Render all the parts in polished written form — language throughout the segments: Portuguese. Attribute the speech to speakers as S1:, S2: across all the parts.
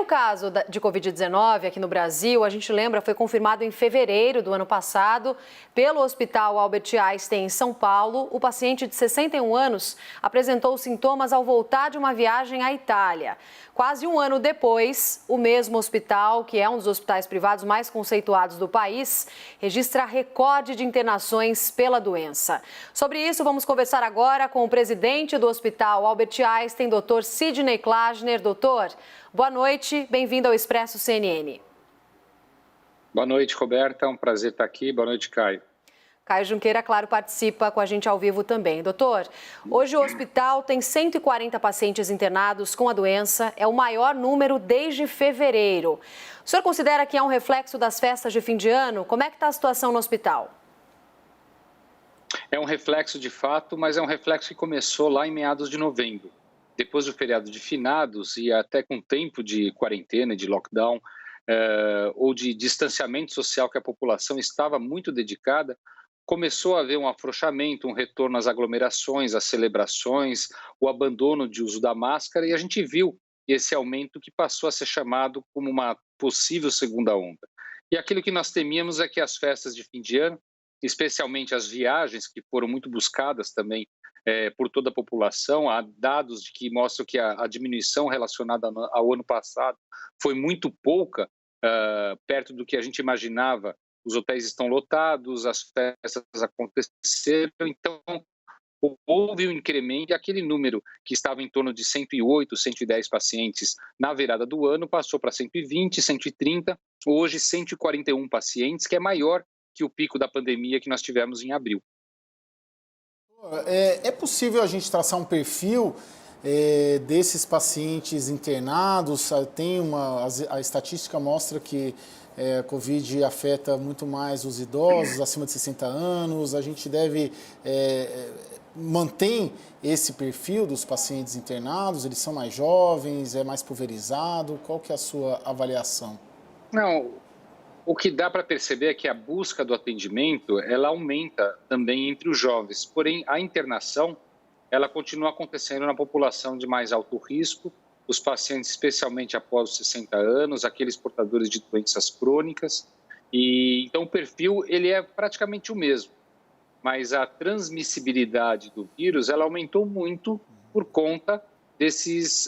S1: caso de Covid-19 aqui no Brasil, a gente lembra, foi confirmado em fevereiro do ano passado pelo Hospital Albert Einstein, em São Paulo. O paciente de 61 anos apresentou sintomas ao voltar de uma viagem à Itália. Quase um ano depois, o mesmo hospital, que é um dos hospitais privados mais conceituados do país, registra recorde de internações pela doença. Sobre isso, vamos conversar agora com o presidente do Hospital Albert Einstein, Dr. Sidney Klassner. Doutor, boa noite, bem-vindo ao Expresso CNN.
S2: Boa noite, Roberta, é um prazer estar aqui. Boa noite, Caio.
S1: Caio Junqueira, claro, participa com a gente ao vivo também. Doutor, hoje o hospital tem 140 pacientes internados com a doença, é o maior número desde fevereiro. O senhor considera que é um reflexo das festas de fim de ano? Como é que está a situação no hospital?
S2: É um reflexo de fato, mas é um reflexo que começou lá em meados de novembro. Depois do feriado de finados e até com tempo de quarentena, de lockdown, ou de distanciamento social que a população estava muito dedicada, começou a haver um afrouxamento, um retorno às aglomerações, às celebrações, o abandono de uso da máscara, e a gente viu esse aumento que passou a ser chamado como uma possível segunda onda. E aquilo que nós temíamos é que as festas de fim de ano, especialmente as viagens, que foram muito buscadas também por toda a população, há dados que mostram que a diminuição relacionada ao ano passado foi muito pouca, perto do que a gente imaginava. Os hotéis estão lotados, as festas aconteceram, então houve um incremento e aquele número que estava em torno de 108, 110 pacientes na virada do ano passou para 120, 130, hoje 141 pacientes, que é maior que o pico da pandemia que nós tivemos em abril.
S3: É possível a gente traçar um perfil desses pacientes internados? A estatística mostra que a Covid afeta muito mais os idosos acima de 60 anos. A gente deve manter esse perfil dos pacientes internados? Eles são mais jovens, é mais pulverizado? Qual que é a sua avaliação?
S2: Não, o que dá para perceber é que a busca do atendimento, ela aumenta também entre os jovens. Porém, a internação, ela continua acontecendo na população de mais alto risco, os pacientes especialmente após os 60 anos, aqueles portadores de doenças crônicas. E então o perfil ele é praticamente o mesmo, mas a transmissibilidade do vírus ela aumentou muito por conta desses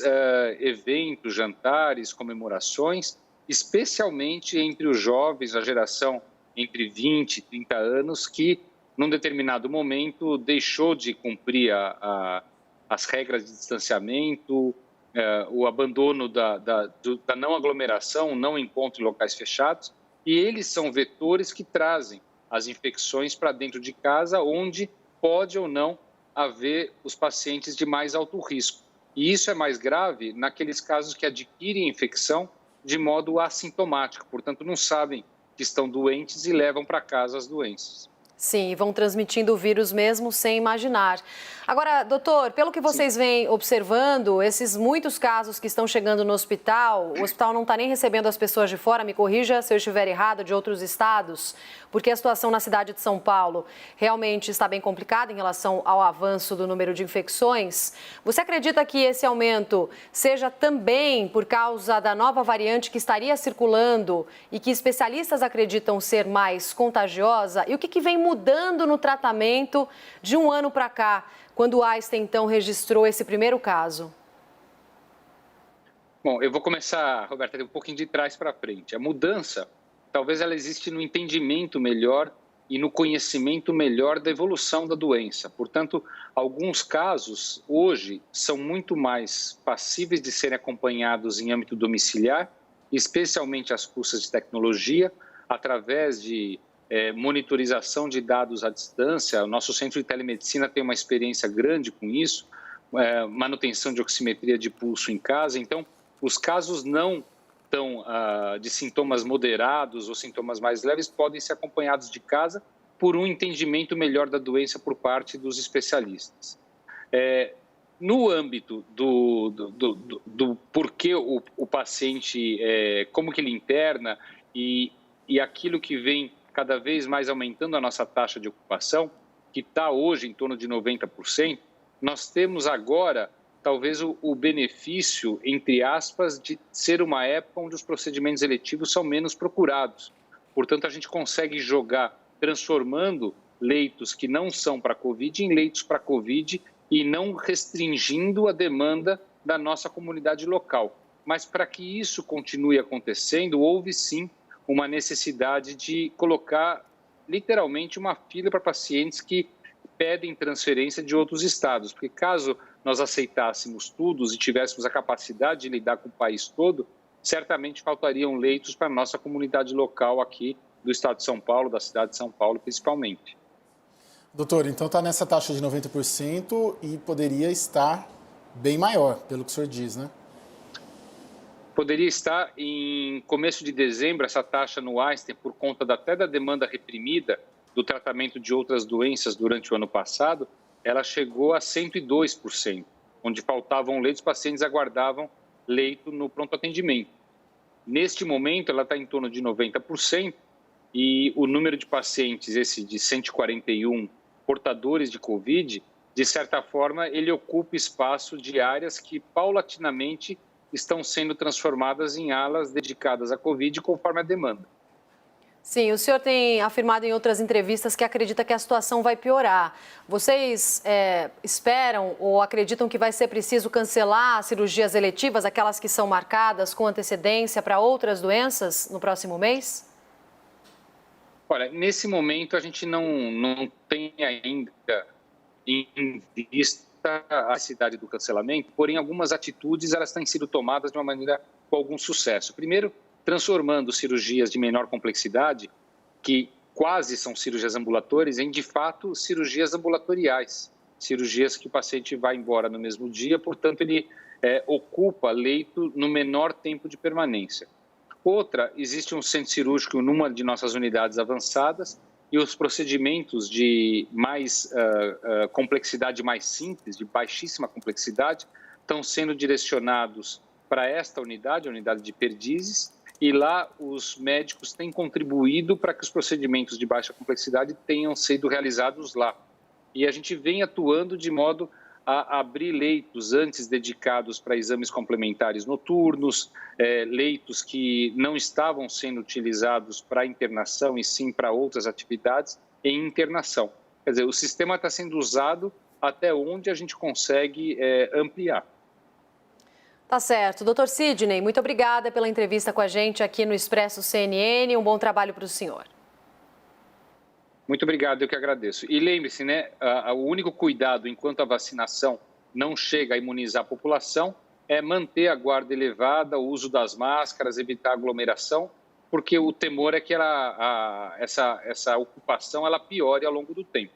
S2: eventos, jantares, comemorações, especialmente entre os jovens, a geração entre 20 e 30 anos, que num determinado momento deixou de cumprir as regras de distanciamento, o abandono da não aglomeração, não encontro em locais fechados, e eles são vetores que trazem as infecções para dentro de casa, onde pode ou não haver os pacientes de mais alto risco. E isso é mais grave naqueles casos que adquirem infecção de modo assintomático, portanto não sabem que estão doentes e levam para casa as doenças.
S1: Sim, vão transmitindo o vírus mesmo sem imaginar. Agora, doutor, pelo que vocês vêm observando, esses muitos casos que estão chegando no hospital, o hospital não está nem recebendo as pessoas de fora, me corrija se eu estiver errado, de outros estados, porque a situação na cidade de São Paulo realmente está bem complicada em relação ao avanço do número de infecções. Você acredita que esse aumento seja também por causa da nova variante que estaria circulando e que especialistas acreditam ser mais contagiosa? E o que vem mudando no tratamento de um ano para cá, quando o Einstein, então, registrou esse primeiro caso?
S2: Bom, eu vou começar, Roberta, um pouquinho de trás para frente. A mudança, talvez ela existe no entendimento melhor e no conhecimento melhor da evolução da doença. Portanto, alguns casos, hoje, são muito mais passíveis de serem acompanhados em âmbito domiciliar, especialmente as custas de tecnologia, através de monitorização de dados à distância. O nosso centro de telemedicina tem uma experiência grande com isso, manutenção de oximetria de pulso em casa. Então, os casos não de sintomas moderados ou sintomas mais leves podem ser acompanhados de casa por um entendimento melhor da doença por parte dos especialistas. No âmbito do porquê o paciente, como que ele interna e aquilo que vem cada vez mais aumentando a nossa taxa de ocupação, que está hoje em torno de 90%, nós temos agora talvez o benefício, entre aspas, de ser uma época onde os procedimentos eletivos são menos procurados. Portanto, a gente consegue jogar, transformando leitos que não são para Covid em leitos para Covid e não restringindo a demanda da nossa comunidade local. Mas para que isso continue acontecendo, houve sim uma necessidade de colocar literalmente uma fila para pacientes que pedem transferência de outros estados, porque caso nós aceitássemos tudo e tivéssemos a capacidade de lidar com o país todo, certamente faltariam leitos para a nossa comunidade local aqui do estado de São Paulo, da cidade de São Paulo principalmente.
S3: Doutor, então está nessa taxa de 90% e poderia estar bem maior, pelo que o senhor diz, né?
S2: Poderia estar em começo de dezembro, essa taxa no Einstein, por conta até da demanda reprimida do tratamento de outras doenças durante o ano passado, ela chegou a 102%, onde faltavam leitos, os pacientes aguardavam leito no pronto atendimento. Neste momento, ela está em torno de 90% e o número de pacientes, esse de 141 portadores de Covid, de certa forma, ele ocupa espaço de áreas que paulatinamente estão sendo transformadas em alas dedicadas à Covid conforme a demanda.
S1: Sim, o senhor tem afirmado em outras entrevistas que acredita que a situação vai piorar. Vocês esperam ou acreditam que vai ser preciso cancelar cirurgias eletivas, aquelas que são marcadas com antecedência para outras doenças no próximo mês?
S2: Olha, nesse momento a gente não tem ainda em vista a necessidade do cancelamento, porém algumas atitudes elas têm sido tomadas de uma maneira com algum sucesso. Primeiro, transformando cirurgias de menor complexidade, que quase são cirurgias ambulatórias, em de fato cirurgias ambulatoriais, cirurgias que o paciente vai embora no mesmo dia, portanto ele ocupa leito no menor tempo de permanência. Outra, existe um centro cirúrgico numa de nossas unidades avançadas e os procedimentos de mais complexidade mais simples, de baixíssima complexidade, estão sendo direcionados para esta unidade, a unidade de Perdizes, e lá os médicos têm contribuído para que os procedimentos de baixa complexidade tenham sido realizados lá. E a gente vem atuando de modo a abrir leitos antes dedicados para exames complementares noturnos, leitos que não estavam sendo utilizados para internação e sim para outras atividades em internação. Quer dizer, o sistema está sendo usado até onde a gente consegue ampliar.
S1: Tá certo. Doutor Sidney, muito obrigada pela entrevista com a gente aqui no Expresso CNN. Um bom trabalho para o senhor.
S2: Muito obrigado, eu que agradeço. E lembre-se, né, o único cuidado enquanto a vacinação não chega a imunizar a população é manter a guarda elevada, o uso das máscaras, evitar aglomeração, porque o temor é que essa ocupação ela piore ao longo do tempo.